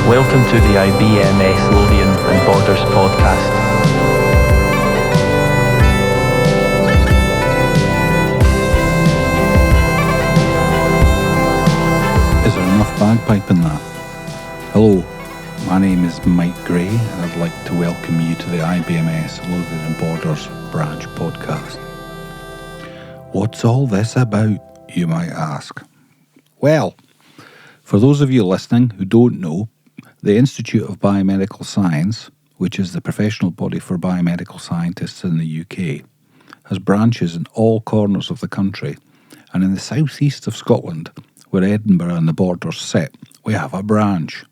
Welcome to the IBMS Lothian and Borders podcast. Is there enough bagpipe in that? Hello, my name is Mike Gray and I'd like to welcome you to the IBMS Lothian and Borders branch podcast. What's all this about, you might ask? Well, for those of you listening who don't know, the Institute of Biomedical Science, which is the professional body for biomedical scientists in the UK, has branches in all corners of the country, and in the southeast of Scotland, where Edinburgh and the Borders sit, we have a branch.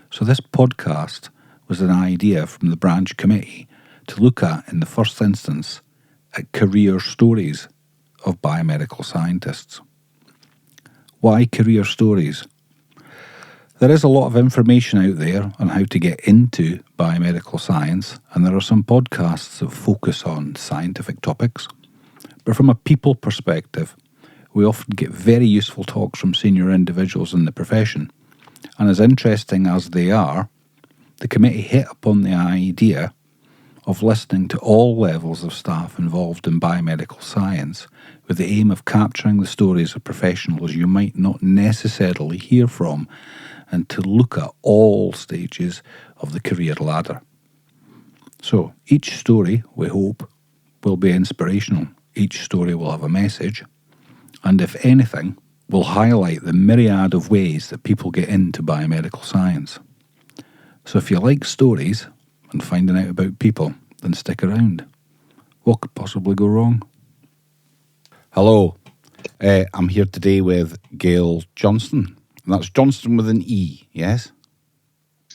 So this podcast was an idea from the branch committee to look at, in the first instance, at career stories of biomedical scientists. Why career stories? There is a lot of information out there on how to get into biomedical science, and there are some podcasts that focus on scientific topics. But from a people perspective, we often get very useful talks from senior individuals in the profession. And as interesting as they are, the committee hit upon the idea of listening to all levels of staff involved in biomedical science with the aim of capturing the stories of professionals you might not necessarily hear from, and to look at all stages of the career ladder. So each story, we hope, will be inspirational. Each story will have a message, and if anything, will highlight the myriad of ways that people get into biomedical science. So if you like stories and finding out about people, then stick around. What could possibly go wrong? Hello, I'm here today with Gayle Johnstone. And that's Johnstone with an E, yes?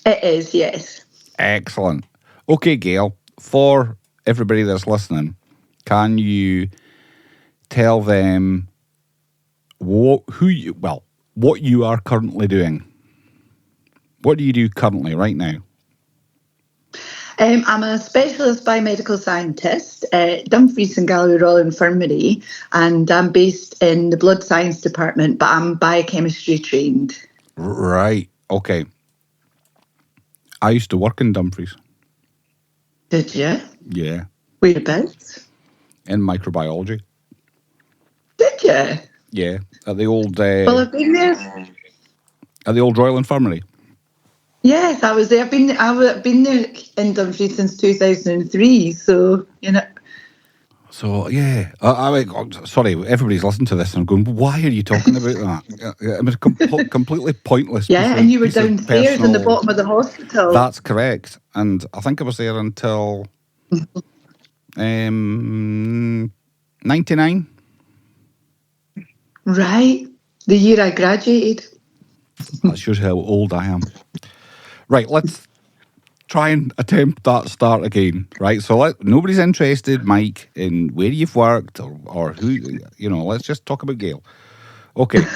It is, yes. Excellent. Okay, Gayle, for everybody that's listening, can you tell them what you are currently doing? What do you do currently, right now? I'm a specialist biomedical scientist at Dumfries and Gayle Royal Infirmary, and I'm based in the blood science department, but I'm biochemistry trained. Right, okay. I used to work in Dumfries. Did you? Yeah. Whereabouts? In microbiology. Did you? Yeah, at the old... Well, I've been there. At the old Royal Infirmary. Yes, I was there. I've been there in Dumfries since 2003, so, you know. So, yeah. Sorry, everybody's listening to this and going, why are you talking about that? I mean, completely pointless. Yeah, and you were downstairs in the bottom of the hospital. That's correct. And I think I was there until 99. Right. The year I graduated. That shows how old I am. Right, let's try and attempt that start again, right? So nobody's interested, Mike, in where you've worked or who, let's just talk about Gayle. Okay.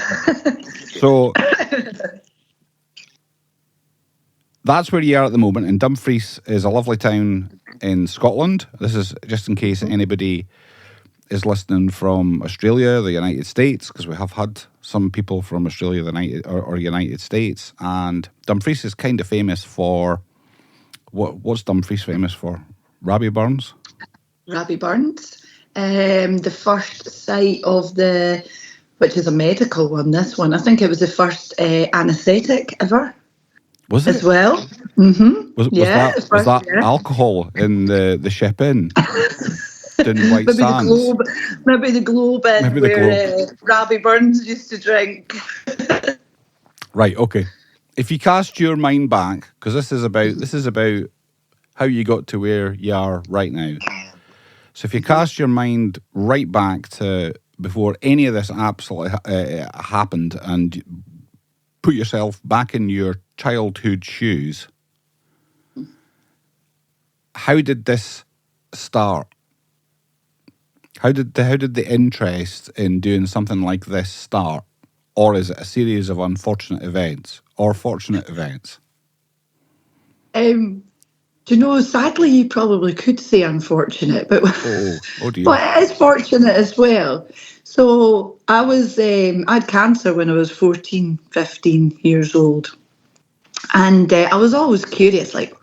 So that's where you are at the moment, and Dumfries is a lovely town in Scotland. This is just in case anybody is listening from Australia, the United States, because we have had some people from Australia, or United States, and Dumfries is kind of famous for what's Dumfries famous for? Rabbie Burns. Rabbie Burns, the first site of which is a medical one. This one, I think it was the first anaesthetic ever. Was it as well? Mm-hmm. Was that alcohol in the ship in? White maybe Sands. Maybe the Globe where Rabbie Burns used to drink. Right, okay. If you cast your mind back, because this is about how you got to where you are right now. So if you cast your mind right back to before any of this absolutely happened, and put yourself back in your childhood shoes, how did this start? How did the interest in doing something like this start? Or is it a series of unfortunate events or fortunate events? Do you know, sadly, you probably could say unfortunate, but oh dear. But it is fortunate as well. So I had cancer when I was 14, 15 years old. And I was always curious, like,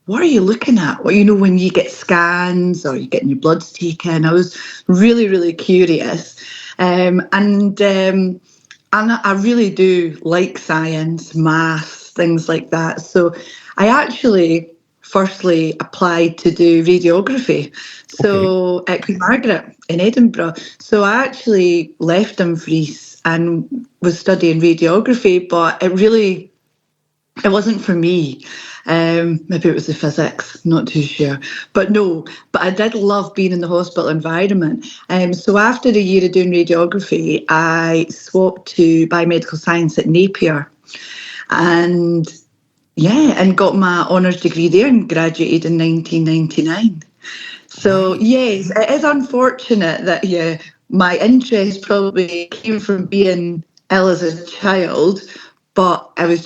what are you looking at? Well, when you get scans or you're getting your bloods taken, I was really, really curious. And I really do like science, maths, things like that. So I actually firstly applied to do radiography. Okay. So at Queen Margaret in Edinburgh. So I actually left Dumfries and was studying radiography, but it wasn't for me. Maybe it was the physics, not too sure. But no, but I did love being in the hospital environment. So after a year of doing radiography, I swapped to biomedical science at Napier. And yeah, and got my honours degree there and graduated in 1999. So Right. yes, it is unfortunate that my interest probably came from being ill as a child, but I was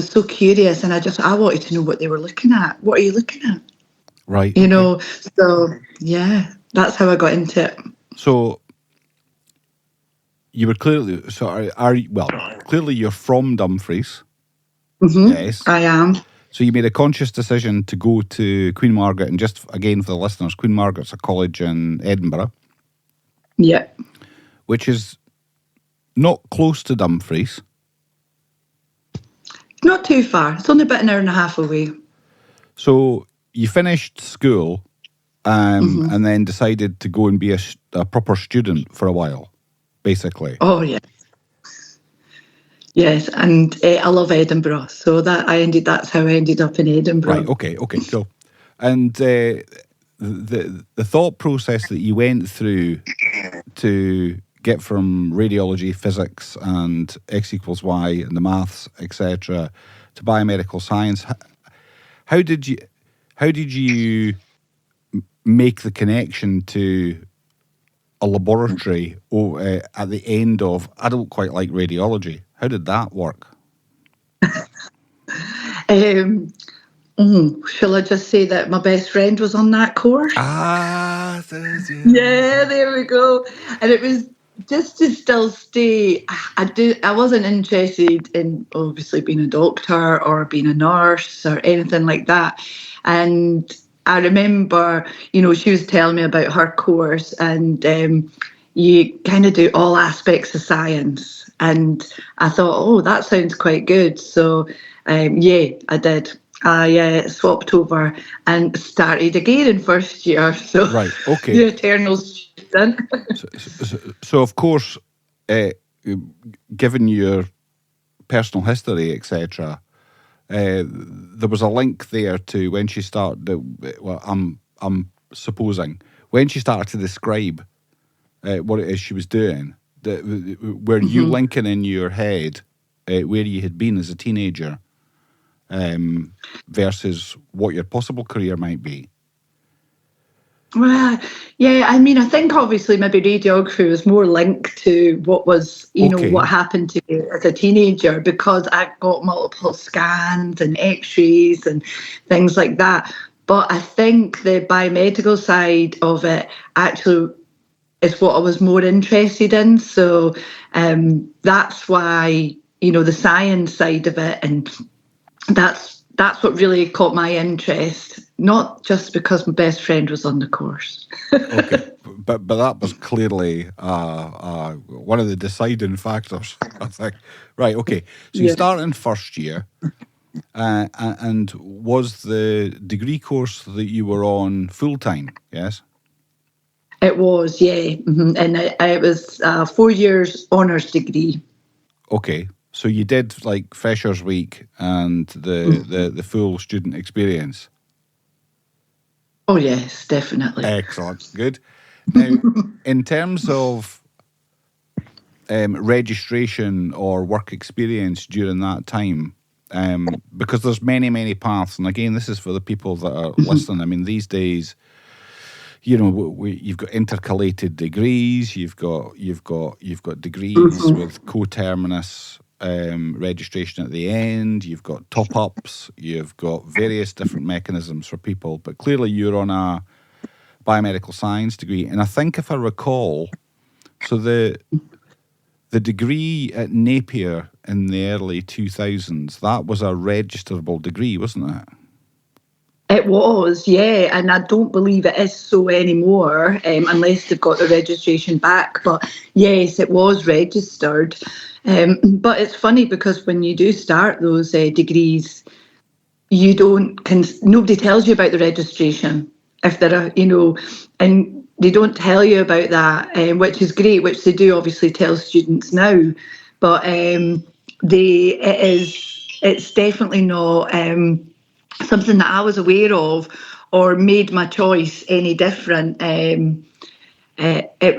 so curious, and I wanted to know what they were looking at. What are you looking at? Right. You Okay. know, so yeah, that's how I got into it. So you were clearly clearly you're from Dumfries. Yes. I am. So you made a conscious decision to go to Queen Margaret, and just again for the listeners, Queen Margaret's a college in Edinburgh, Yeah, which is not close to Dumfries. not too far. It's only about an hour and a half away. So you finished school, and then decided to go and be a proper student for a while, basically. Oh yeah. Yes, and I love Edinburgh, so that's how I ended up in Edinburgh. Right. Okay. Cool. And the thought process that you went through to get from radiology, physics, and X equals Y, and the maths, etc., to biomedical science. How did you make the connection to a laboratory at the end of, I don't quite like radiology? How did that work? Shall I just say that my best friend was on that course? Ah, Yeah, there we go. And it was just to still stay. I wasn't interested in obviously being a doctor or being a nurse or anything like that. And I remember, she was telling me about her course, and you kind of do all aspects of science. And I thought, oh, that sounds quite good. So, yeah, I did. I swapped over and started again in first year. So, Right, okay. the eternal student. So of course, given your personal history, etc., there was a link there to when she started. Well, I'm supposing when she started to describe what it is she was doing. Were you linking in your head where you had been as a teenager versus what your possible career might be? Well, yeah, I mean, I think obviously maybe radiography was more linked to what was, Okay. what happened to me as a teenager, because I got multiple scans and x-rays and things like that. But I think the biomedical side of it actually is what I was more interested in. So that's why, the science side of it, and that's what really caught my interest, not just because my best friend was on the course. Okay, but that was clearly one of the deciding factors, I think. Right, okay. So you start in first year, and was the degree course that you were on full-time, yes? It was, yeah. And it was 4 years honours degree. Okay, so you did like Freshers Week and the full student experience. Oh, yes, definitely. Excellent, good. Now, in terms of registration or work experience during that time, because there's many paths, and again, this is for the people that are listening. I mean, these days, you've got intercalated degrees, you've got degrees with coterminous registration at the end, you've got top-ups, you've got various different mechanisms for people, but clearly you're on a biomedical science degree. And I think if I recall, so the The degree at Napier in the early 2000s, that was a registerable degree, wasn't it? It was, yeah, and I don't believe it is so anymore, unless they've got the registration back. But yes, it was registered. But it's funny because when you do start those degrees, you don't. Nobody tells you about the registration if there are, and they don't tell you about that, which is great. Which they do obviously tell students now, but it's definitely not. Something that I was aware of or made my choice any different. It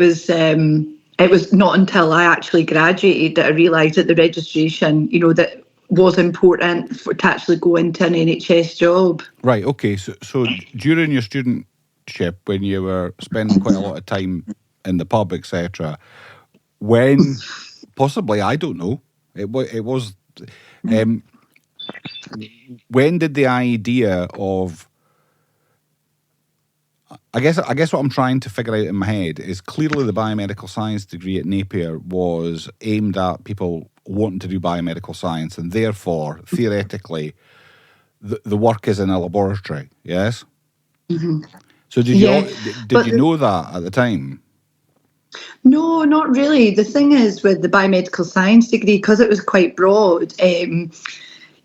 was not until I actually graduated that I realised that the registration, that was important to actually go into an NHS job. Right, okay. So during your studentship, when you were spending quite a lot of time in the pub, etc., when possibly, I don't know, it was when did the idea of, I guess what I'm trying to figure out in my head is clearly the biomedical science degree at Napier was aimed at people wanting to do biomedical science, and therefore, theoretically, the work is in a laboratory, yes? Mm-hmm. So did you know that at the time? No, not really. The thing is with the biomedical science degree, because it was quite broad,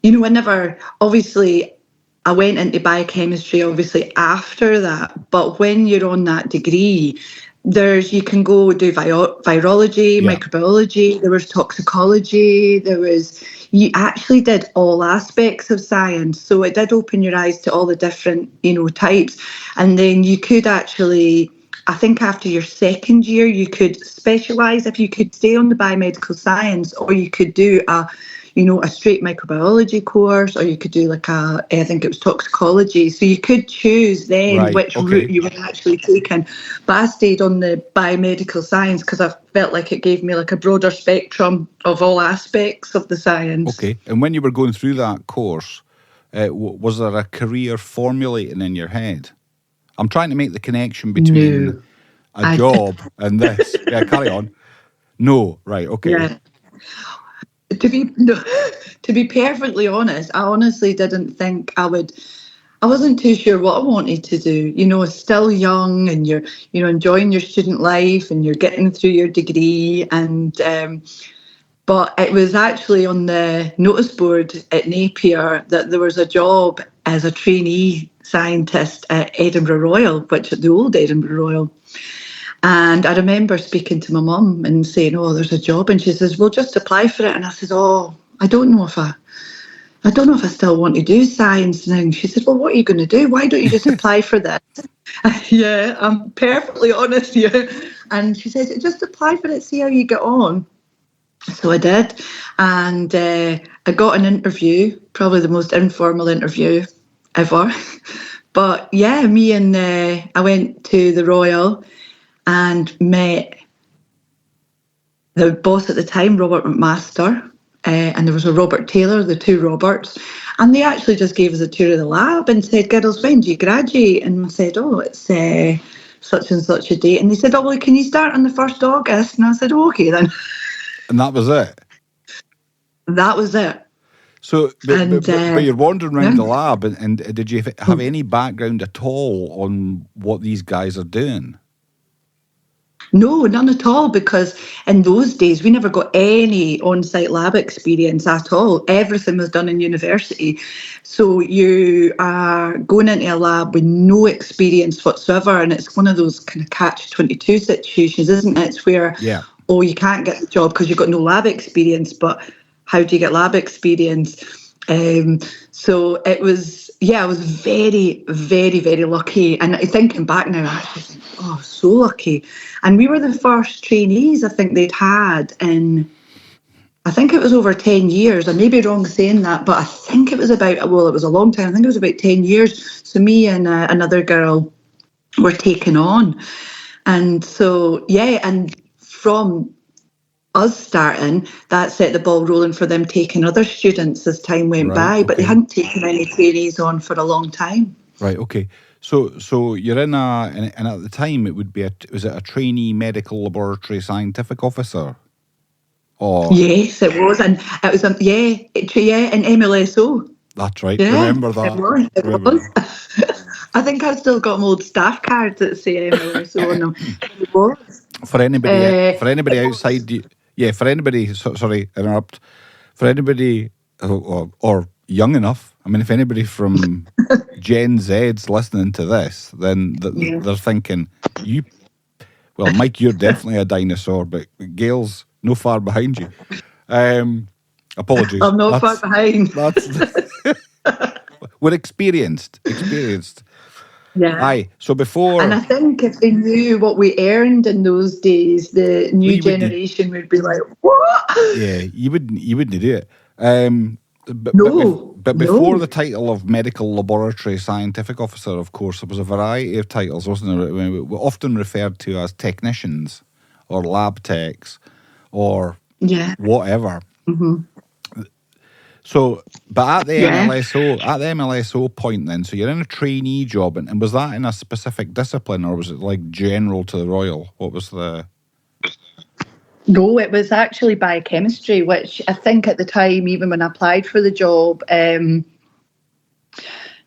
whenever, obviously, I went into biochemistry, obviously, after that. But when you're on that degree, you can go do virology, microbiology, there was toxicology, you actually did all aspects of science. So it did open your eyes to all the different, types. And then you could actually, I think after your second year, you could specialise if you could stay on the biomedical science, or you could do a straight microbiology course, or you could do I think it was toxicology. So you could choose then which route you would actually take in. But I stayed on the biomedical science because I felt like it gave me a broader spectrum of all aspects of the science. Okay. And when you were going through that course, was there a career formulating in your head? I'm trying to make the connection between a job and this. Yeah, carry on. No, right, okay. Yeah. To be perfectly honest, I honestly didn't think I would. I wasn't too sure what I wanted to do. Still young, and you're, enjoying your student life, and you're getting through your degree. And but it was actually on the notice board at Napier that there was a job as a trainee scientist at Edinburgh Royal, which is the old Edinburgh Royal. And I remember speaking to my mum and saying, "Oh, there's a job," and she says, "Well, just apply for it." And I said, "Oh, I don't know if I still want to do science now." And she said, "Well, what are you going to do? Why don't you just apply for this?" Yeah, I'm perfectly honest here. And she said, "Just apply for it, see how you get on." So I did, and I got an interview, probably the most informal interview ever. But yeah, I went to the Royal and met the boss at the time, Robert McMaster, and there was a Robert Taylor, the two Roberts, and they actually just gave us a tour of the lab and said, "Girls, when do you graduate?" And I said, "Oh, it's such and such a date." And they said, "Oh, well, can you start on the 1st of August?" And I said, "Oh, okay then." And that was it? That was it. So, but you're wandering around the lab, and did you have any background at all on what these guys are doing? No, none at all, because in those days we never got any on-site lab experience at all. Everything was done in university. So you are going into a lab with no experience whatsoever, and it's one of those kind of catch-22 situations, isn't it? It's where, you can't get the job because you've got no lab experience, but how do you get lab experience? So it was, I was very, very, very lucky. And thinking back now, I actually think, oh, so lucky. And we were the first trainees I think they'd had in, I think it was over 10 years. I may be wrong saying that, but I think it was it was a long time. I think it was about 10 years. So me and another girl were taken on. And so, and from us starting, that set the ball rolling for them taking other students as time went by, but they hadn't taken any trainees on for a long time. Right, okay. So you're in and at the time it would be was it a trainee medical laboratory scientific officer? Or Yes, it was, and it was in MLSO. that's right. Yeah, Remember it that. was. It Remember was. I think I've still got my old staff cards that say MLSO on them. It was. for anybody It was. outside you, yeah, for anybody sorry interrupt, for anybody or young enough, I mean, if anybody from Gen Z's listening to this, then Yeah. they're thinking, Mike, you're definitely a dinosaur, but Gayle's no far behind you. Apologies, I'm not far behind. that's we're experienced. Yeah. Aye, so And I before think if they knew what we earned in those days, the new you wouldn't. generation would be like, "What? Yeah, you wouldn't do it. No, But before no." the title of medical laboratory scientific officer, of course, there was a variety of titles, wasn't there? We were often referred to as technicians or lab techs or Yeah. whatever. Hmm. So, but at the Yeah. MLSO point, then, so you're in a trainee job, and was that in a specific discipline, or was it like general to the Royal? What was the? No, it was actually biochemistry, which I think at the time, even when I applied for the job,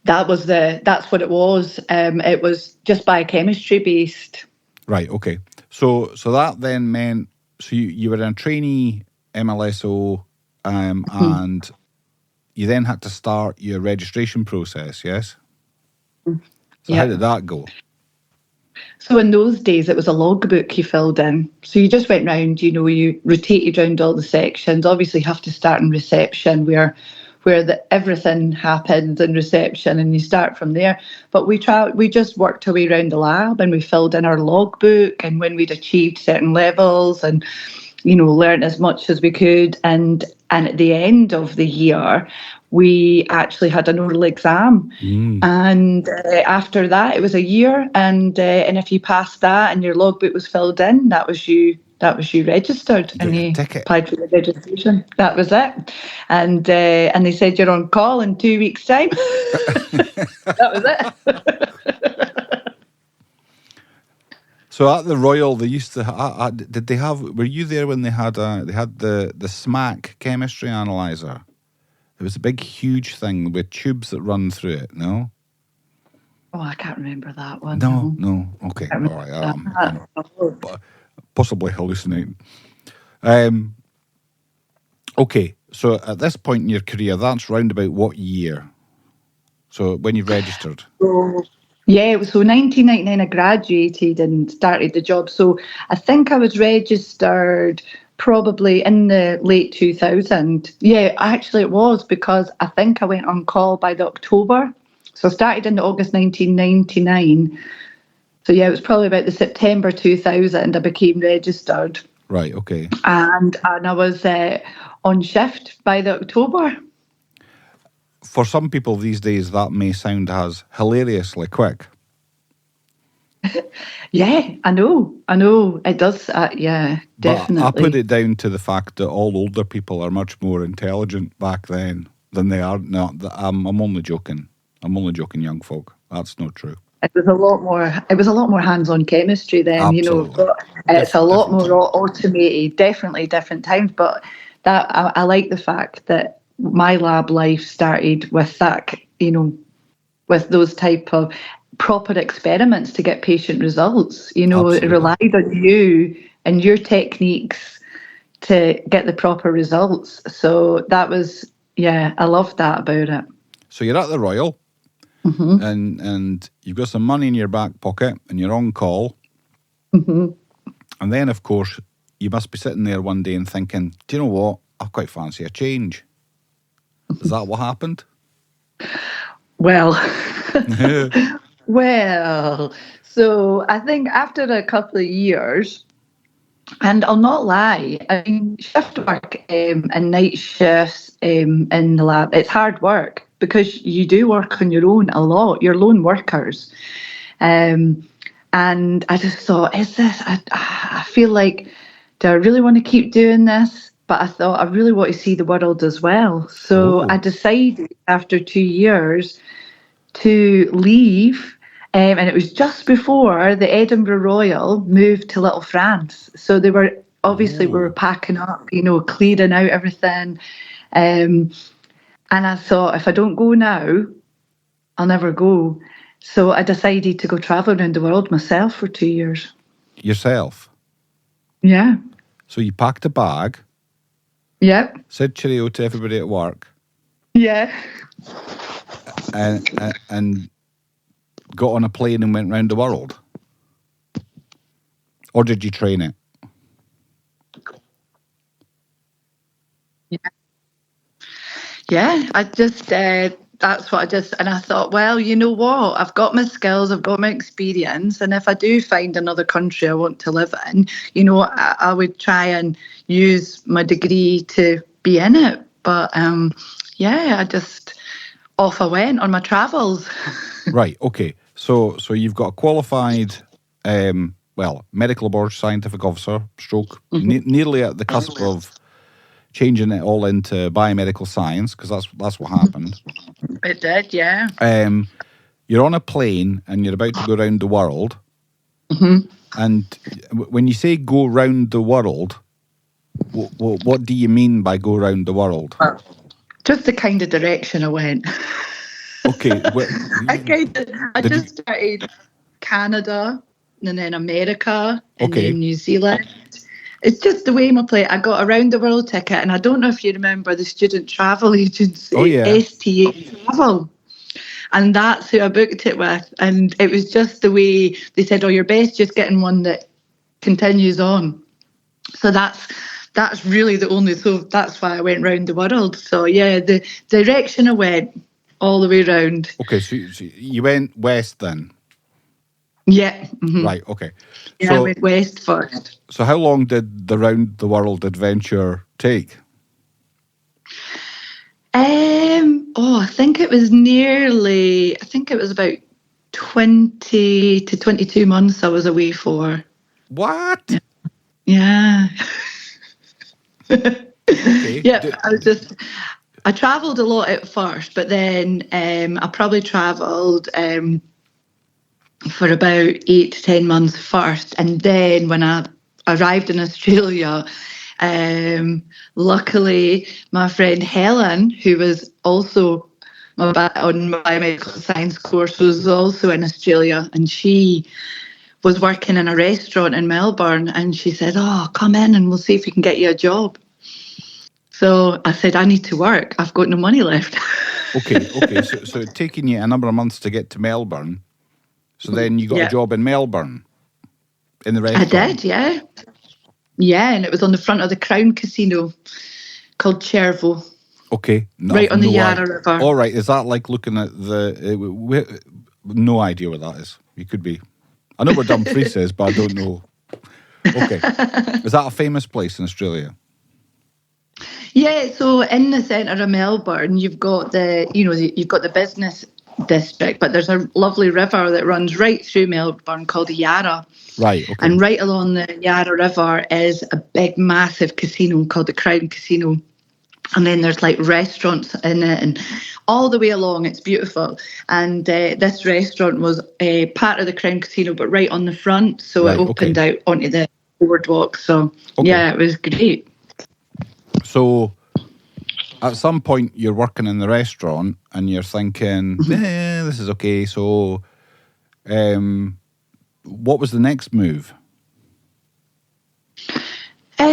that's what it was. It was just biochemistry based. Right. Okay. So that then meant you were in a trainee MLSO, and you then had to start your registration process. Yes. So how Yeah. did that go? So in those days, it was a logbook you filled in. So you just went round, you rotated round all the sections. Obviously, you have to start in reception, where everything happens in reception, and you start from there. But we just worked our way around the lab, and we filled in our logbook, and when we'd achieved certain levels, and learn as much as we could. And at the end of the year, we actually had an oral exam. And after that, it was a year. And if you passed that and your logbook was filled in, that was you. That was you registered, You got and your you ticket. applied for the registration. That was it. And they said you're on call in 2 weeks' time. That was it. So at the Royal, they used to. Did they have? Were you there when they had the SMAC chemistry analyzer? It was a big, huge thing with tubes that run through it. No. Oh, I can't remember that one. No. Okay, I all right. I'm that. possibly hallucinating. Okay, so at this point in your career, that's round about what year? So when you registered. So, yeah, so 1999 I graduated and started the job. So I think I was registered probably in the late 2000. Yeah, actually it was, because I think I went on call by the October. So I started in August 1999. So yeah, it was probably about the September 2000 I became registered. Right. Okay. And I was on shift by the October. For some people these days, that may sound as hilariously quick. Yeah, I know. It does. Yeah, definitely. But I put it down to the fact that all older people are much more intelligent back then than they are now. I'm only joking. I'm only joking, young folk. That's not true. It was a lot more. It was a lot more hands-on chemistry then. Absolutely. But it's a lot Different more time. automated. Definitely different times. But that I like the fact that my lab life started with that. With those type of proper experiments to get patient results. It Absolutely. relied on you and your techniques to get the proper results. So that was, I loved that about it. So you're at the Royal, and you've got some money in your back pocket, and you're on call. And then, of course, you must be sitting there one day and thinking, do you know what? I quite fancy a change. Is that what happened? Well, so I think after a couple of years, and I'll not lie, I mean, shift work and night shifts in the lab, it's hard work because you do work on your own a lot. You're lone workers. And I just thought, I feel like, do I really want to keep doing this? But I thought I really want to see the world as well. So I decided after 2 years to leave. And it was just before the Edinburgh Royal moved to Little France. So they were obviously we were packing up, clearing out everything. And I thought, if I don't go now, I'll never go. So I decided to go traveling around the world myself for 2 years. Yourself? Yeah. So you packed a bag, Yep. said cheerio to everybody at work, Yeah. and got on a plane and went round the world? Or did you train it? Yeah, I just, that's what and I thought, well, you know what? I've got my skills, I've got my experience. And if I do find another country I want to live in, I would try and use my degree to be in it. But yeah, I just, off I went on my travels. Right, okay. So you've got a qualified, medical board scientific officer, stroke, nearly at the cusp of changing it all into biomedical science, because that's what happened. It did, yeah. You're on a plane and you're about to go around the world. And when you say go round the world, what do you mean by go round the world? Just the kind of direction I went. Okay. I just started Canada and then America and then New Zealand. It's just the way my play. I got a round the world ticket, and I don't know if you remember the student travel agency, STA Travel. And that's who I booked it with. And it was just the way they said, oh, you're best just getting one that continues on. So that's really the only, so that's why I went round the world. So yeah, the direction I went all the way round. Okay, so you went west then? Yeah. Right, okay. Yeah, I went west first. So how long did the round the world adventure take? I think it was about 20 to 22 months I was away for. What? Yeah. Okay. Yeah, I travelled a lot at first, but then I probably travelled for about 8 to 10 months first. And then when I arrived in Australia, luckily my friend Helen, who was also on my medical science course, was also in Australia, and she was working in a restaurant in Melbourne, and she said, oh, come in and we'll see if we can get you a job. So I said, I need to work. I've got no money left. Okay. So it taking you a number of months to get to Melbourne. So then you got a job in Melbourne in the restaurant. I did, yeah. Yeah, and it was on the front of the Crown Casino called Cherville. Okay. Right on the Yarra River. All right. Is that like looking at no idea what that is. You could be. I know where Dumfries is, but I don't know. Okay. Is that a famous place in Australia? Yeah, so in the centre of Melbourne, you've got the business district, but there's a lovely river that runs right through Melbourne called the Yarra. Right, okay. And right along the Yarra River is a big, massive casino called the Crown Casino. And then there's like restaurants in it, and all the way along, it's beautiful. And this restaurant was part of the Crown Casino, but right on the front. So it opened out onto the boardwalk. So yeah, it was great. So at some point you're working in the restaurant and you're thinking, this is okay. So what was the next move? Do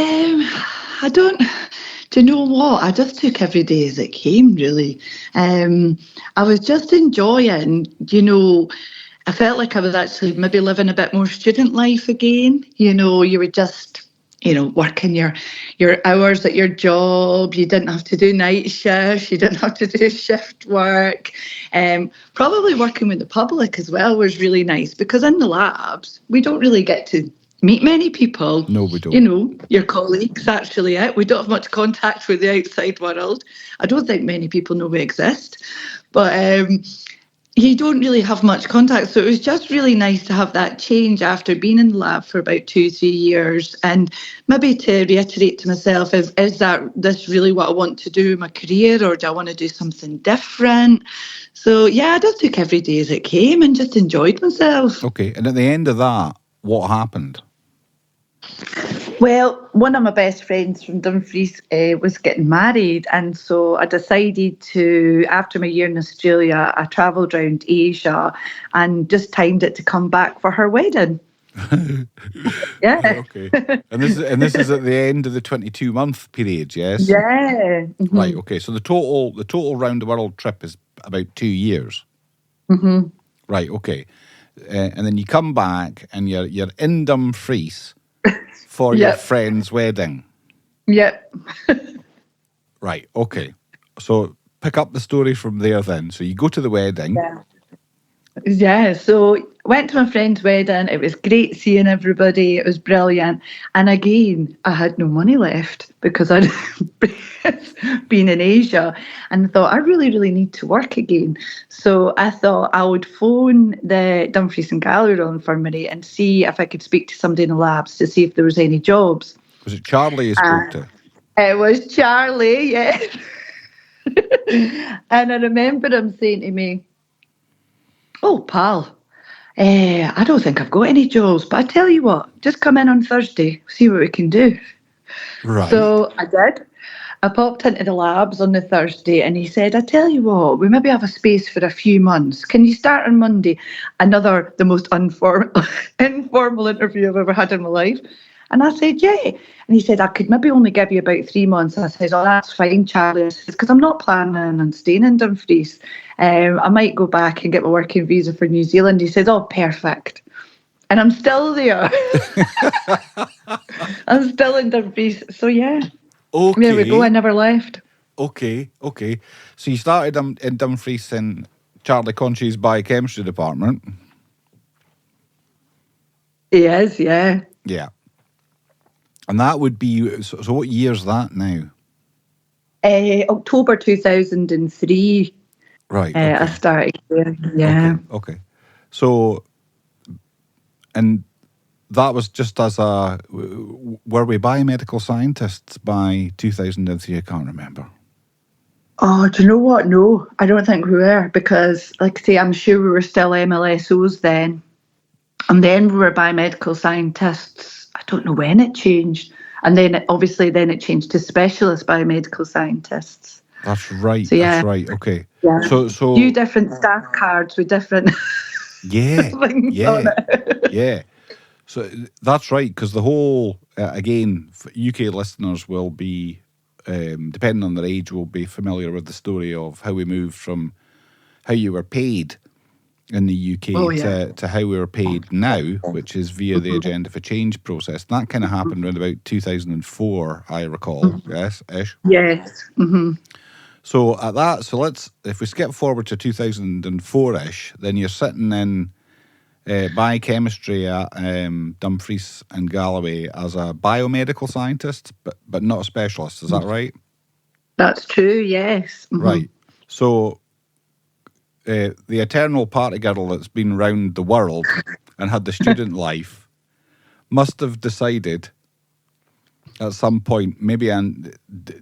you know what? I just took every day as it came, really. I was just enjoying, I felt like I was actually maybe living a bit more student life again. You were just, working your hours at your job. You didn't have to do night shifts. You didn't have to do shift work. Probably working with the public as well was really nice, because in the labs, we don't really get to meet many people. No, we don't. Your colleagues, actually. We don't have much contact with the outside world. I don't think many people know we exist. But you don't really have much contact. So it was just really nice to have that change after being in the lab for about 2-3 years, and maybe to reiterate to myself, is this really what I want to do in my career, or do I want to do something different? So yeah, I just took every day as it came and just enjoyed myself. Okay, and at the end of that, what happened? Well, one of my best friends from Dumfries was getting married, and so I decided to, after my year in Australia, I travelled around Asia and just timed it to come back for her wedding. Right, Yeah. okay. And this is at the end of the 22-month period, yes? Yeah. Right, okay. So the total round the world trip is about 2 years. Mm-hmm. Right, okay. And then you come back and you're in Dumfries for your Yep. friend's wedding. Yep. Right, okay. So pick up the story from there then. So you go to the wedding. Yeah. Yeah, so went to my friend's wedding. It was great seeing everybody. It was brilliant. And again, I had no money left because I'd been in Asia and I thought I really, really need to work again. So I thought I would phone the Dumfries and Gayle Infirmary and see if I could speak to somebody in the labs to see if there was any jobs. Was it Charlie you spoke to? It was Charlie, yes. And I remember him saying to me, "Oh, pal, I don't think I've got any jobs, but I tell you what, just come in on Thursday, see what we can do." Right. So I did. I popped into the labs on the Thursday and he said, "I tell you what, we maybe have a space for a few months. Can you start on Monday?" The most informal interview I've ever had in my life. And I said, "Yeah." And he said, "I could maybe only give you about 3 months." I said, "Oh, that's fine, Charlie." I said, "Because I'm not planning on staying in Dumfries. I might go back and get my working visa for New Zealand." He said, "Oh, perfect." And I'm still there. I'm still in Dumfries. So, yeah, there we go. I Okay. never left. Okay. So you started in Dumfries in Charlie Conchie's biochemistry department. He is, yeah. Yeah. And that would be, so what year's that now? October 2003, Right, I okay. started there. Yeah. Okay. So, and that was just as were we biomedical scientists by 2003? I can't remember. Oh, do you know what? No, I don't think we were because, like I say, I'm sure we were still MLSOs then. And then we were biomedical scientists. I don't know when it changed. And then then it changed to specialist biomedical scientists. That's right. So yeah, That's right. Okay. yeah. So Few different staff cards with different yeah, things on yeah, it. yeah. So that's right, because the whole again, UK listeners will be, depending on their age, will be familiar with the story of how we moved from how you were paid in the UK Oh, yeah. to how we were paid now, which is via the Agenda for Change process. And that kind of happened around about 2004, I recall. Yes, ish. Yes. Mm-hmm. So at that, if we skip forward to 2004-ish, then you're sitting in biochemistry at Dumfries and Galloway as a biomedical scientist, but not a specialist. Is that right? That's true, yes. Mm-hmm. Right. So the eternal party girl that's been round the world and had the student life must have decided at some point, maybe, and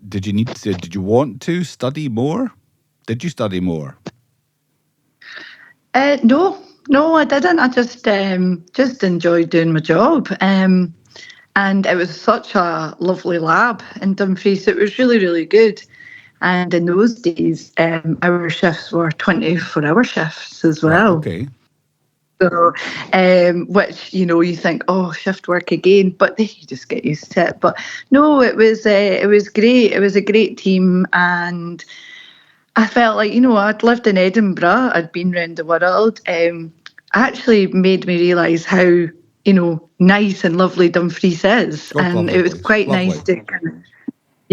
did you want to study more? Did you study more? No, I didn't. I just enjoyed doing my job. And it was such a lovely lab in Dumfries. It was really, really good. And in those days, our shifts were 24-hour shifts as Right, well. okay. So, which, you think, oh, shift work again, but then you just get used to it. But no, it was great. It was a great team, and I felt like, I'd lived in Edinburgh, I'd been around the world. Actually made me realise how, nice and lovely Dumfries is. Oh, And lovely it was place. quite Lovely. nice to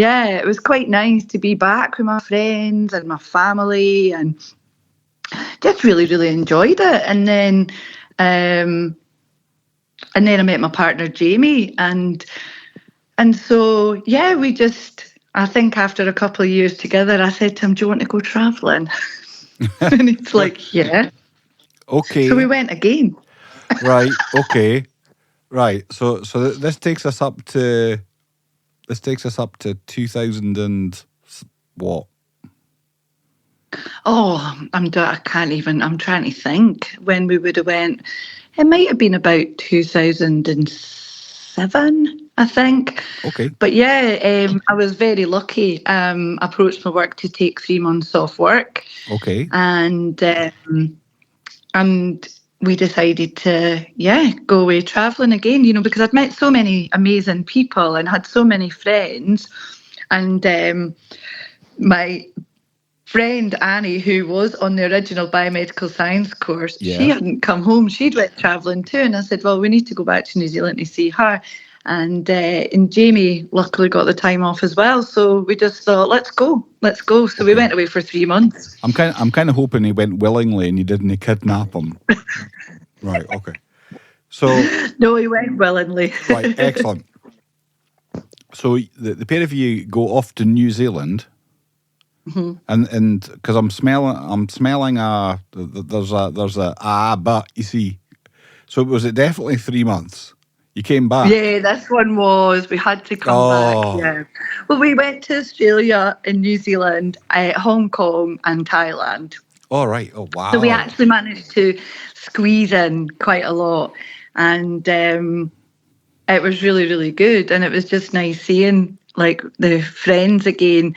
it was quite nice to be back with my friends and my family, and just really, really enjoyed it. And then I met my partner Jamie, and so we just, I think after a couple of years together, I said to him, "Do you want to go travelling?" And he's like, "Yeah." Okay. So we went again. Right. Okay. Right. So this takes us up to 2000 and what? Oh, I can't even. I'm trying to think when we would have went. It might have been about 2007. I think. Okay. But yeah, I was very lucky. Approached my work to take 3 months off work, Okay. and we decided to go away traveling again. Because I'd met so many amazing people and had so many friends, and my friend Annie, who was on the original biomedical science course, she Yeah. hadn't come home. She'd went travelling too, and I said, "Well, we need to go back to New Zealand to see her." And Jamie luckily got the time off as well, so we just thought, let's go. So we went away for 3 months. I'm kind of hoping he went willingly and you didn't kidnap him. Right. Okay. So No, he went willingly. right, excellent. So the pair of you go off to New Zealand. Mm-hmm. And because I'm smelling there's a but you see, so was it definitely 3 months? You came back. Yeah, this one was. We had to come back. Yeah. Well, we went to Australia and New Zealand, Hong Kong, and Thailand. All right. Oh wow. So we actually managed to squeeze in quite a lot, and it was really, really good. And it was just nice seeing like the friends again.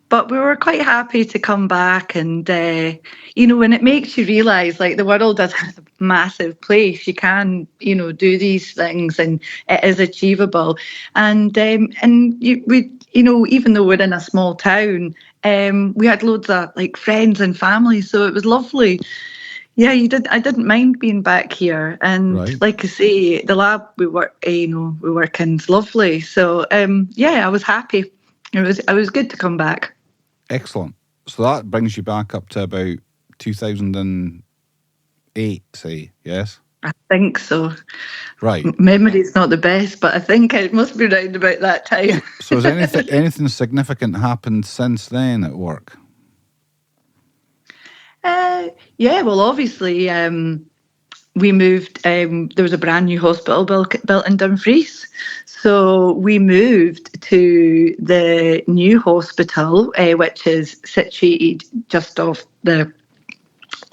But we were quite happy to come back, and when it makes you realise like the world is a massive place, you can do these things, and it is achievable. And we even though we're in a small town, we had loads of like friends and family, so it was lovely. Yeah, I didn't mind being back here, and Right. like I say, the lab we work in is lovely. So I was happy. It was good to come back. Excellent. So that brings you back up to about 2008, say, yes? I think so. Right. Memory's not the best, but I think it must be round about that time. So has anything significant happened since then at work? Well, obviously, we moved. There was a brand new hospital built in Dumfries, so we moved to the new hospital, which is situated just off the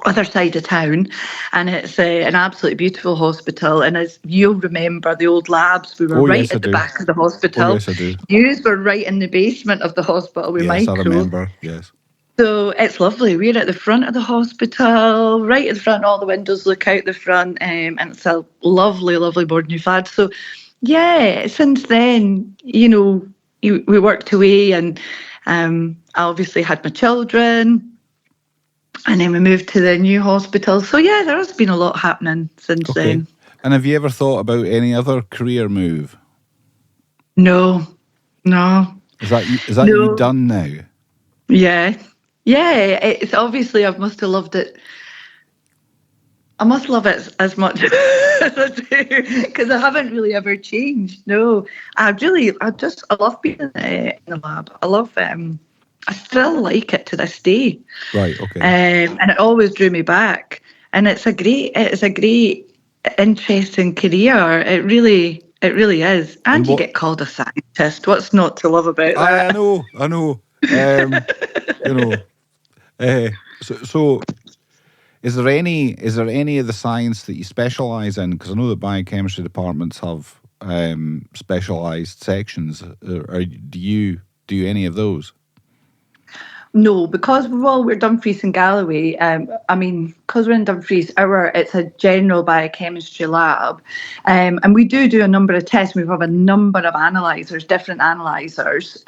other side of town, and it's an absolutely beautiful hospital. And as you'll remember, the old labs, we were right at the back of the hospital. Oh, yes, I do. Yous were right in the basement of the hospital with Yes, micro. I remember, yes. So it's lovely. We're at the front of the hospital, right at the front. All the windows look out the front, and it's a lovely, lovely board new flat. So, yeah, since then, we worked away, and I obviously had my children, and then we moved to the new hospital. So, yeah, there has been a lot happening since then. And have you ever thought about any other career move? No. Is that No. you done now? Yeah, it's obviously I must have loved it. I must love it as much as I do, because I haven't really ever changed. No, I love being in the lab. I love I still like it to this day. Right. Okay. And it always drew me back. And it's a great, interesting career. It really is. And you get called a scientist. What's not to love about that? I know. So is there any of the science that you specialise in? Because I know that biochemistry departments have specialised sections. Or do you do any of those? No, because we're Dumfries and Galloway. Because we're in Dumfries, it's a general biochemistry lab, and we do a number of tests. We have a number of analyzers, different analyzers.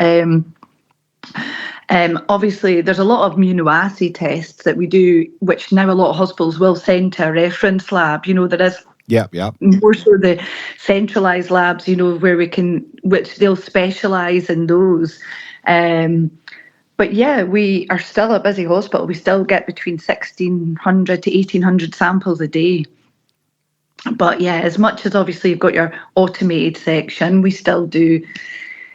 Obviously, there's a lot of immunoassay tests that we do, which now a lot of hospitals will send to a reference lab. There is more so the centralised labs, which they'll specialise in those. But yeah, we are still a busy hospital. We still get between 1,600 to 1,800 samples a day. But yeah, as much as obviously you've got your automated section, we still do,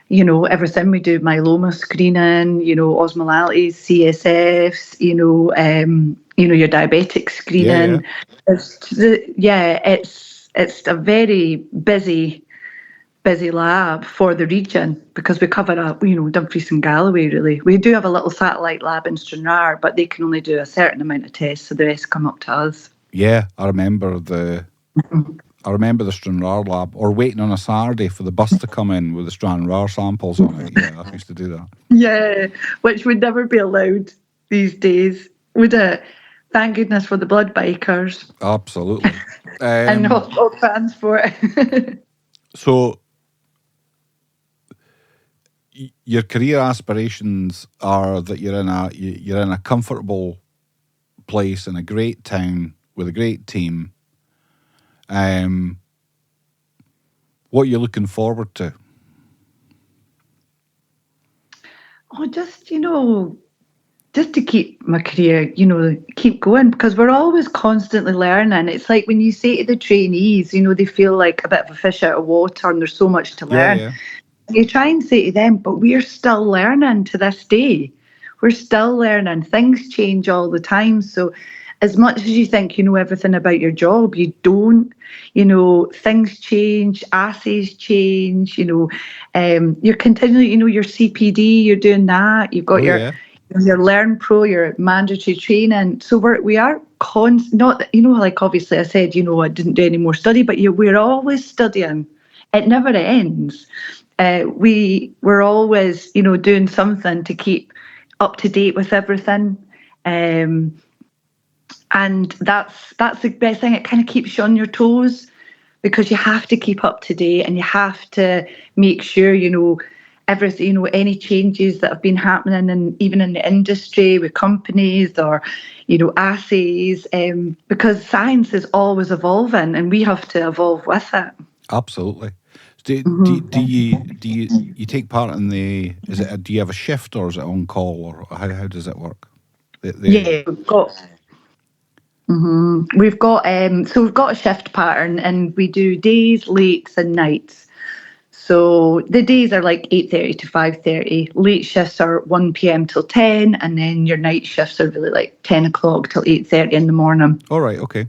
everything. We do myeloma screening, osmolality, CSFs, your diabetic screening. Yeah. It's a very busy lab for the region, because we cover Dumfries and Galloway. Really, we do have a little satellite lab in Stranraer, but they can only do a certain amount of tests, so the rest come up to us. Yeah, I remember I remember the Stranraer lab, or waiting on a Saturday for the bus to come in with the Stranraer samples on it. Yeah, I used to do that. Yeah, which would never be allowed these days, would it? Thank goodness for the blood bikers Absolutely. and hospital transport. So your career aspirations are that you're in a comfortable place in a great town with a great team. What are you looking forward to? Oh, just to keep my career, keep going, because we're always constantly learning. It's like when you say to the trainees, they feel like a bit of a fish out of water and there's so much to Yeah, learn. yeah. You try and say to them, but we're still learning to this day. We're still learning. Things change all the time. So as much as you think you know everything about your job, you don't. Things change, assays change, you're continually, your CPD, you're doing that. You've got Oh, yeah. your Learn Pro, your mandatory training. So we are not, like obviously I said, I didn't do any more study, but we're always studying. It never ends. We're always, doing something to keep up to date with everything. And that's the best thing. It kind of keeps you on your toes, because you have to keep up to date and you have to make sure everything, any changes that have been happening, and even in the industry with companies or assays, because science is always evolving and we have to evolve with it. Absolutely. Do you take part in the? Do you have a shift, or is it on call, or how does it work? Yeah, we've got so we've got a shift pattern, and we do days, lates, and nights. So the days are like 8:30 to 5:30. Late shifts are 1 p.m. till 10, and then your night shifts are really like 10 o'clock till 8:30 in the morning. All right. Okay.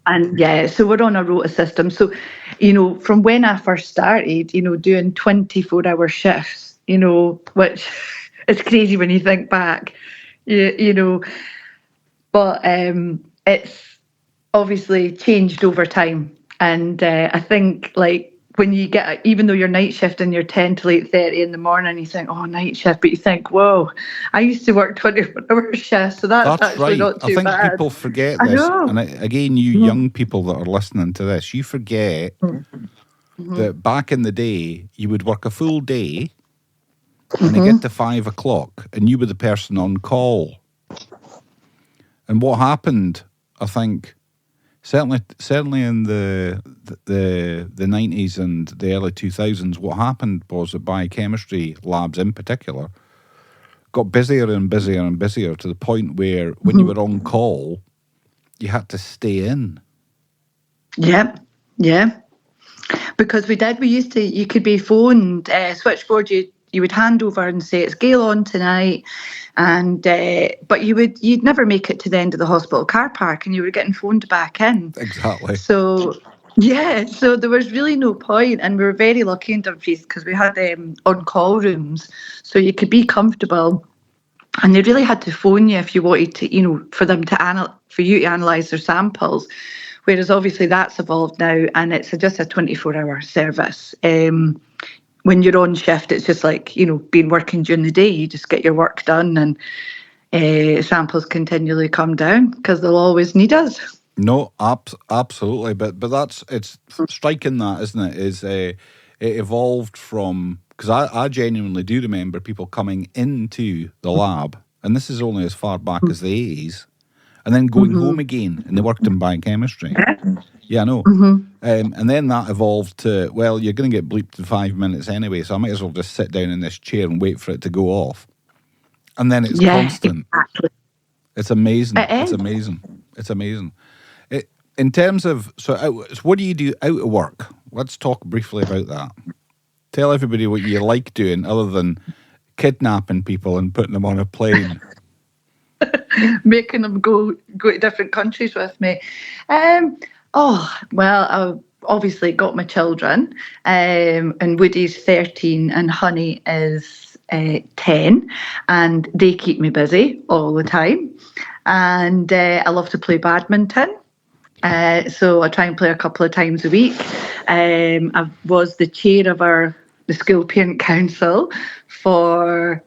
And yeah, so we're on a rota system. So, from when I first started, doing 24-hour shifts, which is crazy when you think back, but it's obviously changed over time. And I think like when you get, even though you're night shift and you're 10 till 8:30 in the morning, you think, oh, night shift, but you think, whoa, I used to work 24-hour shifts, so that's actually right. not too I think bad. people forget I this, know. and again, you young people that are listening to this, you forget that back in the day, you would work a full day, and you get to 5 o'clock, and you were the person on call. And what happened, I think, certainly in the 90s and the early 2000s, what happened was that biochemistry labs in particular got busier and busier and busier, to the point where when you were on call, you had to stay in. Yep. Yeah. Because we used to, you could be phoned, switchboard, you would hand over and say, it's Gayle on tonight. And but you'd never make it to the end of the hospital car park, and you were getting phoned back in. Exactly. So yeah, so there was really no point, and we were very lucky in Dumfries because we had on-call rooms, so you could be comfortable. And they really had to phone you if you wanted to, for them to for you to analyse their samples. Whereas obviously that's evolved now, and it's just a 24-hour service. When you're on shift, it's just like, being working during the day, you just get your work done, and samples continually come down because they'll always need us. No, absolutely. But it's striking that, isn't it? It evolved from, because I genuinely do remember people coming into the lab, and this is only as far back as the 80s, and then going home again, and they worked in biochemistry. Yeah, I know. And then that evolved to, well, you're going to get bleeped in 5 minutes anyway, so I might as well just sit down in this chair and wait for it to go off. And then it's constant. Exactly. It's amazing. It is. It's amazing. In terms of, so what do you do out of work? Let's talk briefly about that. Tell everybody what you like doing other than kidnapping people and putting them on a plane. Making them go to different countries with me. I've obviously got my children, and Woody's 13 and Honey is 10, and they keep me busy all the time. And I love to play badminton. So I try and play a couple of times a week. I was the chair of the school parent council for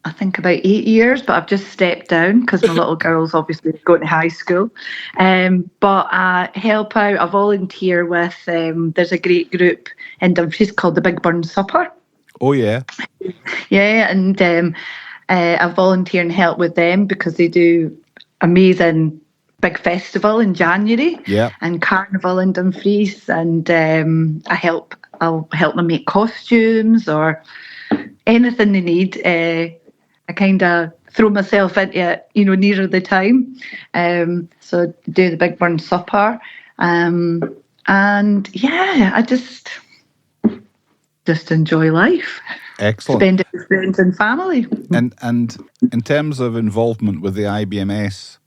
I think about 8 years, but I've just stepped down because my little girl's obviously going to high school. But I help out, I volunteer with, there's a great group in Dumfries called the Big Burn Supper. Oh, yeah. Yeah, and I volunteer and help with them because they do amazing big festival in January and carnival in Dumfries, and I'll help them make costumes or anything they need. I kind of throw myself into it, nearer the time. So do the Big Burn Supper, and yeah, I just enjoy life. Excellent. Spend it with friends and family. And in terms of involvement with the IBMS,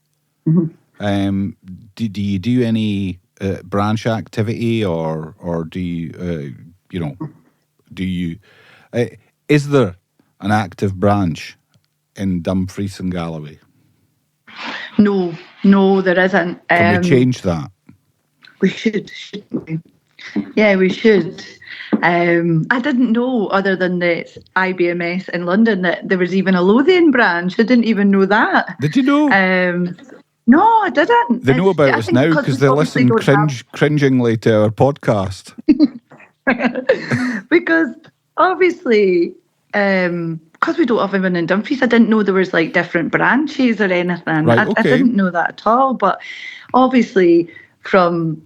do you do any branch activity, or do you is there an active branch in Dumfries and Galloway? No, there isn't. Can we change that? We shouldn't we? Yeah, we should. I didn't know, other than the IBMS in London, that there was even a Lothian branch. I didn't even know that. Did you know? No, I didn't. They know about us now because they listen cringingly to our podcast. Because obviously, because we don't have anyone in Dumfries, I didn't know there was like different branches or anything. Right, okay. I didn't know that at all. But obviously, from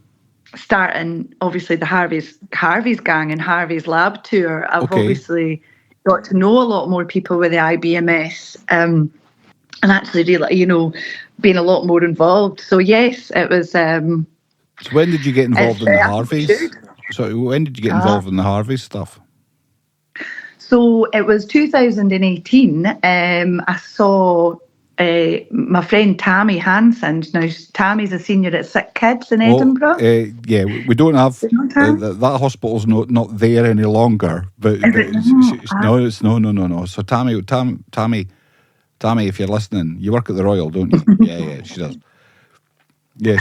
starting, obviously the Harvey's gang and Harvey's lab tour, I've obviously got to know a lot more people with the IBMS, and actually really, being a lot more involved. So yes, it was. So when did you get involved in the Harveys? So when did you get involved in the Harvey stuff? So it was 2018. I saw my friend Tammy Hansen. Now Tammy's a senior at Sick Kids in Edinburgh. Yeah, we don't have that hospital's not there any longer. But no. So Tammy, if you're listening, you work at the Royal, don't you? Yeah, she does. Yeah,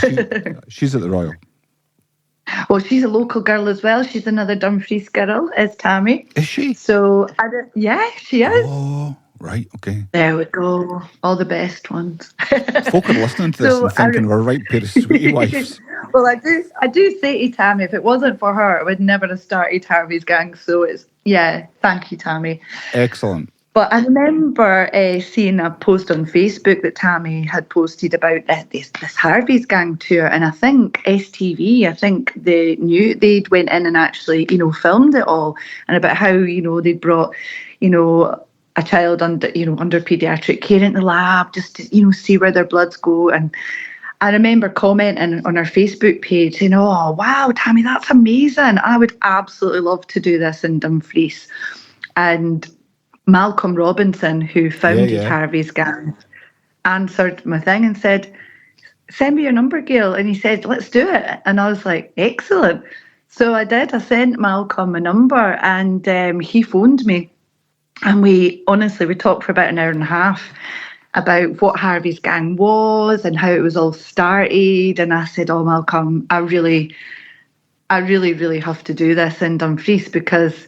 she's at the Royal. Well, she's a local girl as well. She's another Dumfries girl, is Tammy. Is she? So, yeah, she is. Oh, right, okay. There we go. All the best ones. Folk are listening to this and thinking we're right pair of sweetie wives. Well, I do say to Tammy, if it wasn't for her, I would never have started Harvey's gang. So thank you, Tammy. Excellent. But I remember seeing a post on Facebook that Tammy had posted about this Harvey's gang tour, and I think STV, they'd went in and actually, filmed it all, and about how, they'd brought, a child under paediatric care in the lab just to, see where their bloods go. And I remember commenting on our Facebook page saying, "Oh, wow, Tammy, that's amazing. I would absolutely love to do this in Dumfries." And Malcolm Robinson, who founded Harvey's gang, answered my thing and said, "Send me your number, Gayle." And he said, "Let's do it." And I was like, "Excellent." So I did. I sent Malcolm a number, and he phoned me. And we talked for about an hour and a half about what Harvey's gang was and how it was all started. And I said, "Oh, Malcolm, I really, really have to do this in Dumfries because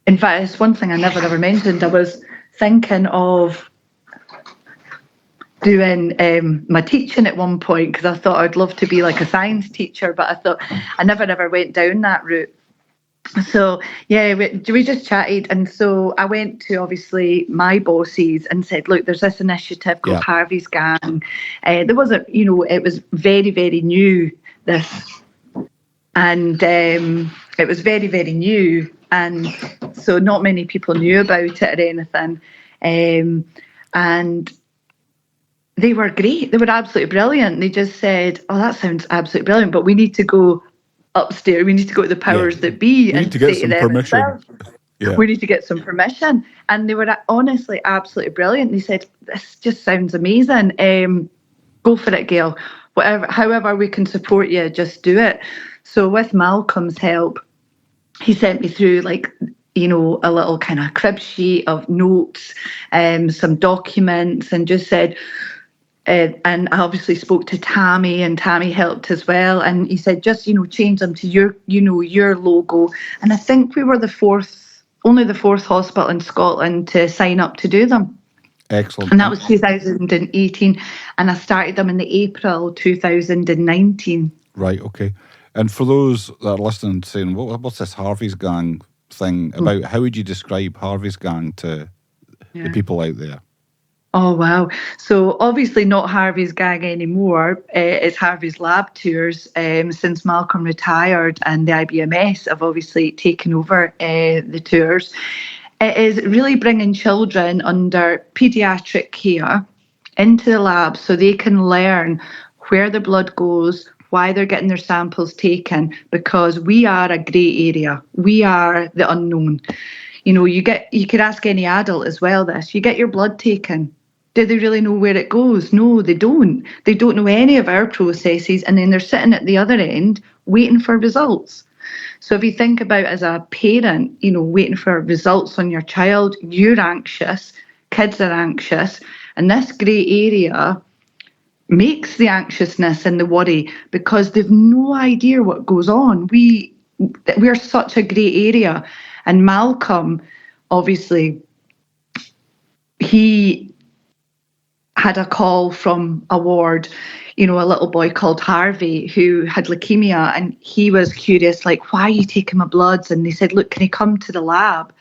in fact, it's one thing I never ever mentioned. I was thinking of doing my teaching at one point because I thought I'd love to be like a science teacher, but I thought I never ever went down that route. So yeah, we just chatted, and so I went to obviously my bosses and said, "Look, there's this initiative called Harvey's Gang." There wasn't, it was very, very new, this, and it was very, very new. And so not many people knew about it or anything. And they were great. They were absolutely brilliant. They just said, "Oh, that sounds absolutely brilliant, but we need to go upstairs. We need to go to the powers that be and to get say some to them permission. we need to get some permission." And they were honestly absolutely brilliant. They said, "This just sounds amazing. Go for it, Gayle. However we can support you, just do it." So with Malcolm's help, he sent me through a little kind of crib sheet of notes, some documents, and just said, and I obviously spoke to Tammy, and Tammy helped as well. And he said, just, change them to your logo. And I think we were only the fourth hospital in Scotland to sign up to do them. Excellent. And that was 2018. And I started them in the April 2019. Right, okay. And for those that are listening saying, what's this Harvey's Gang thing about? How would you describe Harvey's Gang to the people out there? Oh, wow. So obviously not Harvey's Gang anymore. It's Harvey's Lab Tours since Malcolm retired, and the IBMS have obviously taken over the tours. It is really bringing children under paediatric care into the lab so they can learn where the blood goes, why they're getting their samples taken, because we are a grey area. We are the unknown. You could ask any adult as well this. You get your blood taken. Do they really know where it goes? No, they don't. They don't know any of our processes, and then they're sitting at the other end waiting for results. So if you think about as a parent, waiting for results on your child, you're anxious, kids are anxious, and this grey area makes the anxiousness and the worry because they've no idea what goes on. We're such a grey area. And Malcolm, obviously, he had a call from a ward, a little boy called Harvey who had leukemia, and he was curious, like, why are you taking my bloods? And they said, look, can he come to the lab?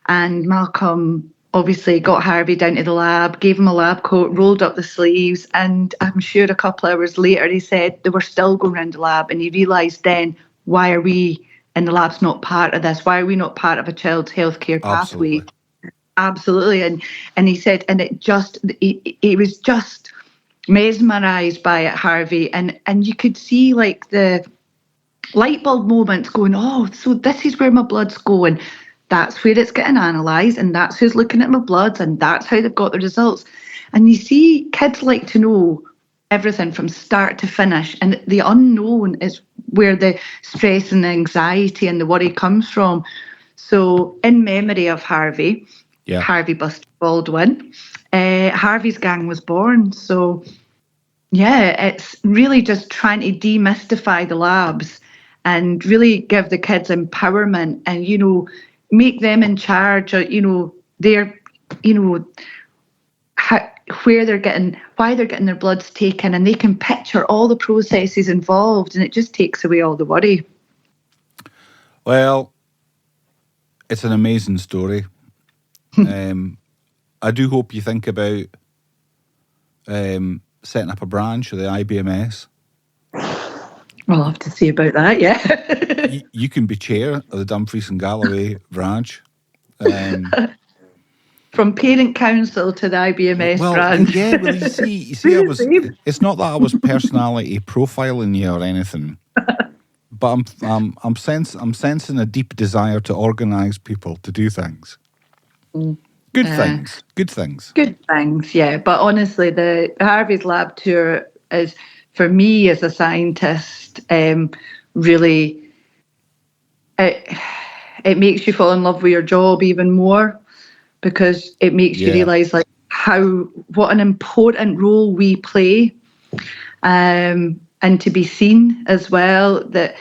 And Malcolm obviously got Harvey down to the lab, gave him a lab coat, rolled up the sleeves, and I'm sure a couple of hours later he said they were still going around the lab, and he realised then, why are we in the lab's not part of this? Why are we not part of a child's healthcare pathway? Absolutely. And he said, and he was just mesmerised by it, Harvey. And you could see like the light bulb moments going, oh, so this is where my blood's going. That's where it's getting analysed, and that's who's looking at my bloods, and that's how they've got the results. And you see, kids like to know everything from start to finish, and the unknown is where the stress and the anxiety and the worry comes from. So in memory of Harvey, Harvey Buster Baldwin, Harvey's Gang was born. So it's really just trying to demystify the labs and really give the kids empowerment and, make them in charge of, their, why they're getting their bloods taken, and they can picture all the processes involved, and it just takes away all the worry. Well, it's an amazing story. I do hope you think about setting up a branch of the IBMS. I'll have to see about that, yeah. you can be chair of the Dumfries and Galloway branch. From parent council to the IBMS branch. Yeah, well, you see, it's not that I was personality profiling you or anything, but I'm sensing a deep desire to organise people to do things. Good things, yeah. But honestly, the Harvey's Lab Tour is, for me as a scientist, really, it makes you fall in love with your job even more, because it makes you realise like what an important role we play, and to be seen as well, that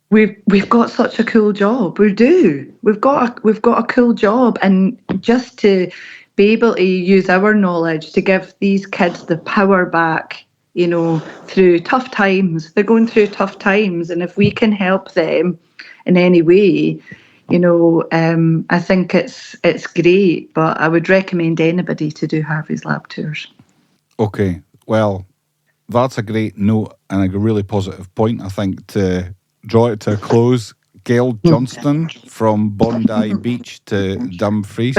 we've got such a cool job. We do. We've got a cool job, and just to be able to use our knowledge to give these kids the power back, through tough times. They're going through tough times, and if we can help them in any way, I think it's great. But I would recommend anybody to do Harvey's Lab Tours. Okay, well, that's a great note and a really positive point, I think, to draw it to a close. Gayle Johnstone from Bondi Beach to Dumfries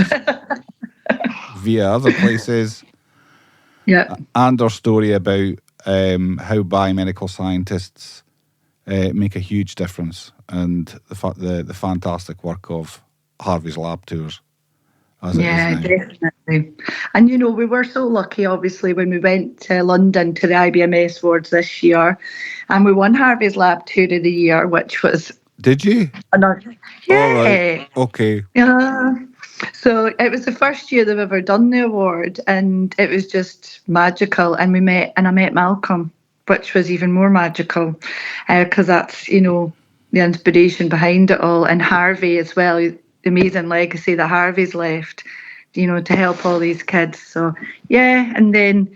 via other places. Yeah. And our story about how biomedical scientists make a huge difference, and the fantastic work of Harvey's Lab Tours. Definitely. And we were so lucky, obviously, when we went to London to the IBMS Awards this year, and we won Harvey's Lab Tour of the Year, which was... Did you? Yeah. All right. Okay. Yeah. So it was the first year they've ever done the award, and it was just magical. And I met Malcolm, which was even more magical, because that's the inspiration behind it all, and Harvey as well. The amazing legacy that Harvey's left, to help all these kids. So yeah, and then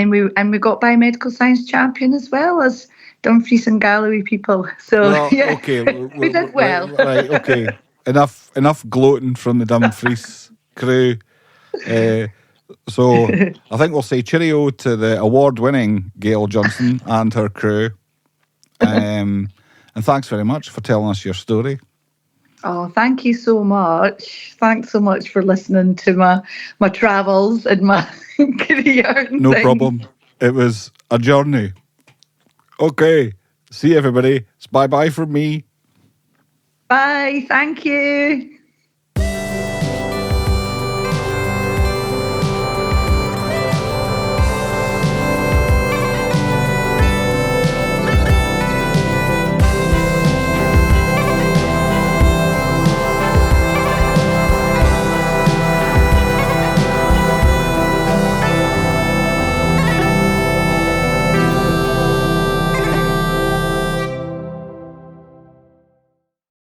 we got biomedical science champion as well as Dumfries and Galloway people. So Well, yeah, okay, we did well. right, okay. Enough gloating from the Dumfries crew. So I think we'll say cheerio to the award-winning Gayle Johnstone and her crew. And thanks very much for telling us your story. Oh, thank you so much. Thanks so much for listening to my travels and my career and No things. problem. It was a journey. Okay. See you, everybody. It's bye-bye from me. Bye. Thank you.